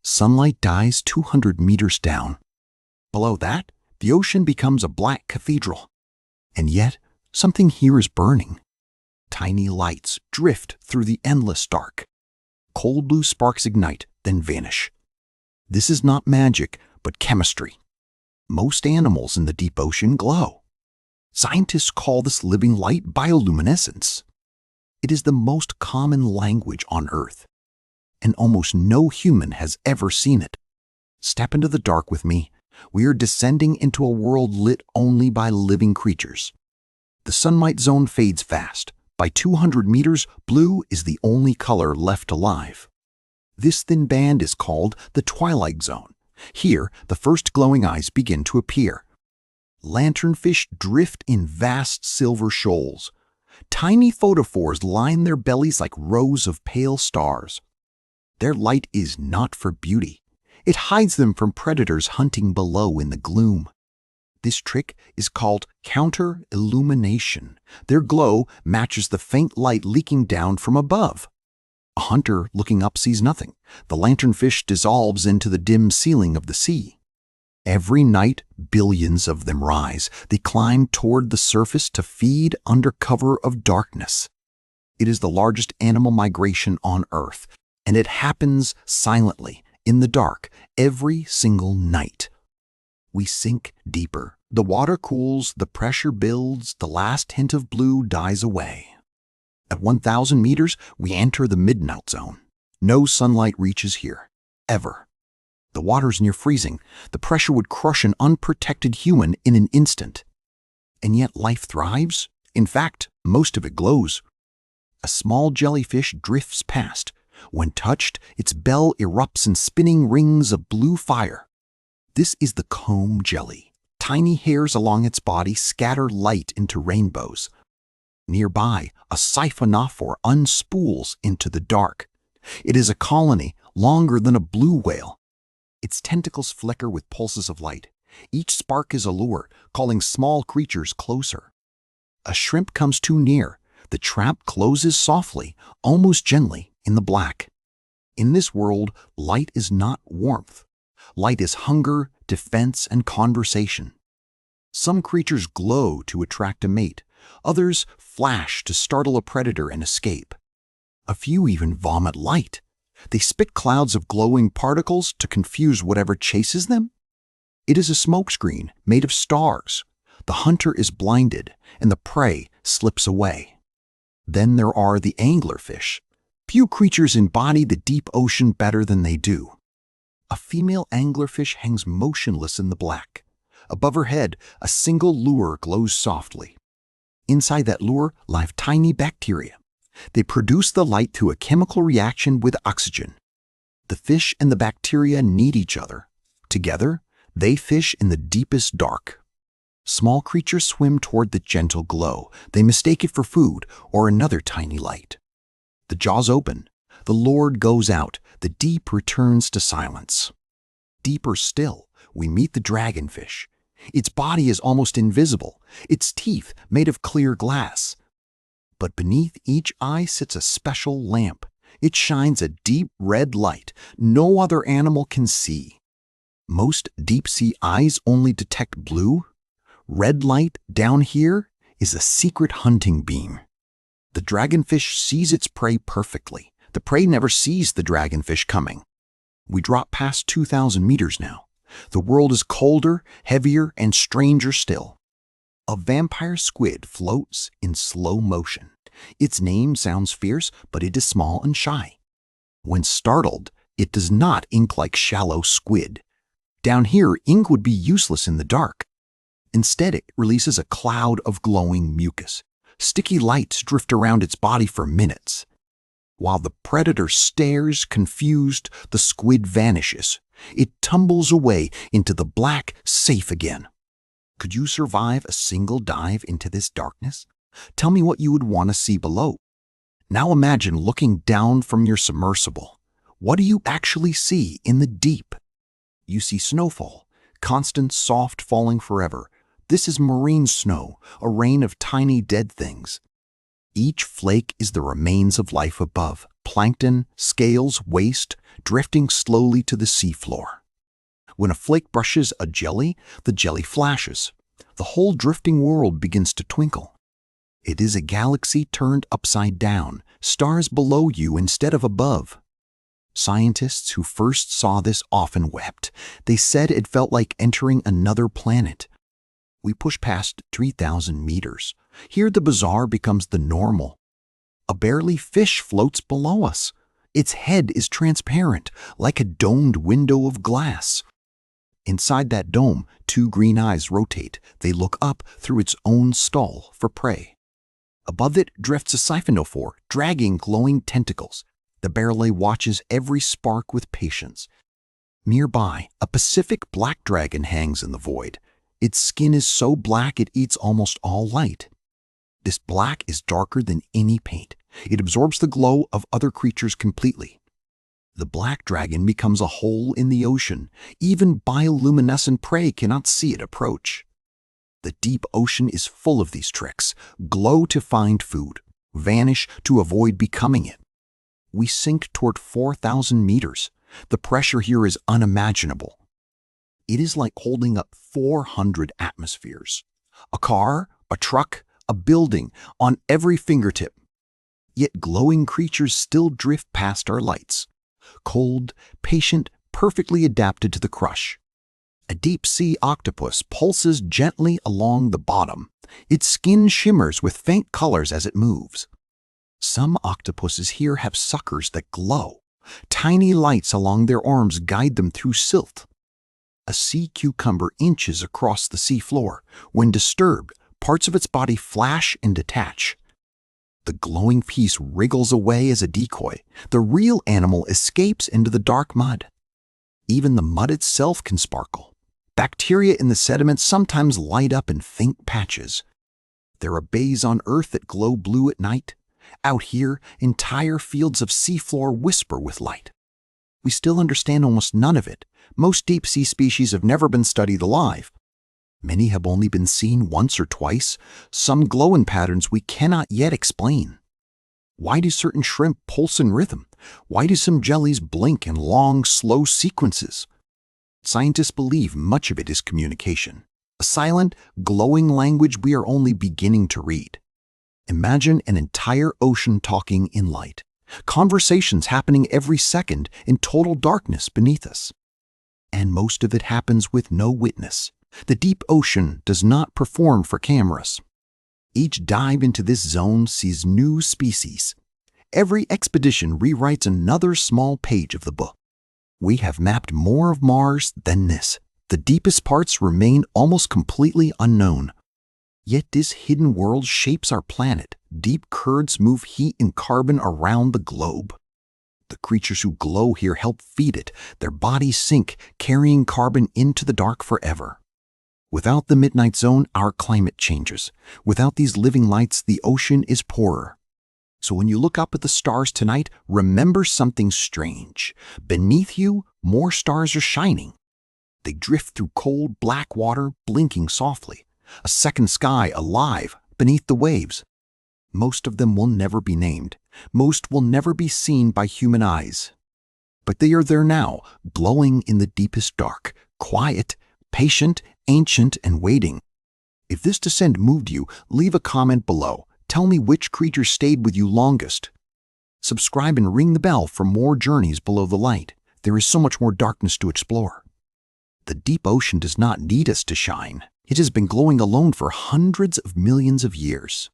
Sunlight dies 200 meters down. Below that, the ocean becomes a black cathedral. And yet, something here is burning. Tiny lights drift through the endless dark. Cold blue sparks ignite, then vanish. This is not magic, but chemistry. Most animals in the deep ocean glow. Scientists call this living light bioluminescence. It is the most common language on Earth, and almost no human has ever seen it. Step into the dark with me. We are descending into a world lit only by living creatures. The sunlight zone fades fast. By 200 meters, blue is the only color left alive. This thin band is called the twilight zone. Here, the first glowing eyes begin to appear. Lanternfish drift in vast silver shoals. Tiny siphonophores line their bellies like rows of pale stars. Their light is not for beauty. It hides them from predators hunting below in the gloom. This trick is called counter-illumination. Their glow matches the faint light leaking down from above. A hunter looking up sees nothing. The lanternfish dissolves into the dim ceiling of the sea. Every night, billions of them rise. They climb toward the surface to feed under cover of darkness. It is the largest animal migration on Earth, and it happens silently, in the dark, every single night. We sink deeper. The water cools, the pressure builds, the last hint of blue dies away. At 1,000 meters, we enter the midnight zone. No sunlight reaches here, ever. The water's near freezing. The pressure would crush an unprotected human in an instant. And yet life thrives. In fact, most of it glows. A small jellyfish drifts past. When touched, its bell erupts in spinning rings of blue fire. This is the comb jelly. Tiny hairs along its body scatter light into rainbows. Nearby, a siphonophore unspools into the dark. It is a colony longer than a blue whale. Its tentacles flicker with pulses of light. Each spark is a lure, calling small creatures closer. A shrimp comes too near. The trap closes softly, almost gently, in the black. In this world, light is not warmth. Light is hunger, defense, and conversation. Some creatures glow to attract a mate. Others flash to startle a predator and escape. A few even vomit light. They spit clouds of glowing particles to confuse whatever chases them. It is a smokescreen made of stars. The hunter is blinded, and the prey slips away. Then there are the anglerfish. Few creatures embody the deep ocean better than they do. A female anglerfish hangs motionless in the black. Above her head, a single lure glows softly. Inside that lure live tiny bacteria. They produce the light through a chemical reaction with oxygen. The fish and the bacteria need each other. Together, they fish in the deepest dark. Small creatures swim toward the gentle glow. They mistake it for food or another tiny light. The jaws open. The lure goes out. The deep returns to silence. Deeper still, we meet the dragonfish. Its body is almost invisible, its teeth made of clear glass. But beneath each eye sits a special lamp. It shines a deep red light no other animal can see. Most deep-sea eyes only detect blue. Red light down here is a secret hunting beam. The dragonfish sees its prey perfectly. The prey never sees the dragonfish coming. We drop past 2,000 meters now. The world is colder, heavier, and stranger still. A vampire squid floats in slow motion. Its name sounds fierce, but it is small and shy. When startled, it does not ink like shallow squid. Down here, ink would be useless in the dark. Instead, it releases a cloud of glowing mucus. Sticky lights drift around its body for minutes. While the predator stares, confused, the squid vanishes. It tumbles away into the black, safe again. Could you survive a single dive into this darkness? Tell me what you would want to see below. Now imagine looking down from your submersible. What do you actually see in the deep? You see snowfall, constant, soft, falling forever. This is marine snow, a rain of tiny dead things. Each flake is the remains of life above, plankton, scales, waste, drifting slowly to the seafloor. When a flake brushes a jelly, the jelly flashes. The whole drifting world begins to twinkle. It is a galaxy turned upside down, stars below you instead of above. Scientists who first saw this often wept. They said it felt like entering another planet. We push past 3,000 meters. Here the bizarre becomes the normal. A barely fish floats below us. Its head is transparent, like a domed window of glass. Inside that dome, two green eyes rotate. They look up through its own stall for prey. Above it drifts a siphonophore, dragging glowing tentacles. The barrelay watches every spark with patience. Nearby, a Pacific black dragon hangs in the void. Its skin is so black it eats almost all light. This black is darker than any paint. It absorbs the glow of other creatures completely. The black dragon becomes a hole in the ocean. Even bioluminescent prey cannot see it approach. The deep ocean is full of these tricks. Glow to find food, vanish to avoid becoming it. We sink toward 4,000 meters. The pressure here is unimaginable. It is like holding up 400 atmospheres. A car, a truck, a building on every fingertip. Yet glowing creatures still drift past our lights. Cold, patient, perfectly adapted to the crush. A deep-sea octopus pulses gently along the bottom. Its skin shimmers with faint colors as it moves. Some octopuses here have suckers that glow. Tiny lights along their arms guide them through silt. A sea cucumber inches across the seafloor. When disturbed, parts of its body flash and detach. The glowing piece wriggles away as a decoy. The real animal escapes into the dark mud. Even the mud itself can sparkle. Bacteria in the sediment sometimes light up in faint patches. There are bays on Earth that glow blue at night. Out here, entire fields of seafloor whisper with light. We still understand almost none of it. Most deep-sea species have never been studied alive. Many have only been seen once or twice. Some glow in patterns we cannot yet explain. Why do certain shrimp pulse in rhythm? Why do some jellies blink in long, slow sequences? Scientists believe much of it is communication. A silent, glowing language we are only beginning to read. Imagine an entire ocean talking in light. Conversations happening every second in total darkness beneath us. And most of it happens with no witness. The deep ocean does not perform for cameras. Each dive into this zone sees new species. Every expedition rewrites another small page of the book. We have mapped more of Mars than this. The deepest parts remain almost completely unknown. Yet this hidden world shapes our planet. Deep currents move heat and carbon around the globe. The creatures who glow here help feed it. Their bodies sink, carrying carbon into the dark forever. Without the midnight zone, our climate changes. Without these living lights, the ocean is poorer. So when you look up at the stars tonight, remember something strange. Beneath you, more stars are shining. They drift through cold, black water, blinking softly. A second sky alive beneath the waves. Most of them will never be named. Most will never be seen by human eyes. But they are there now, glowing in the deepest dark, quiet, patient, ancient, and waiting. If this descent moved you, leave a comment below. Tell me which creature stayed with you longest. Subscribe and ring the bell for more journeys below the light. There is so much more darkness to explore. The deep ocean does not need us to shine. It has been glowing alone for hundreds of millions of years.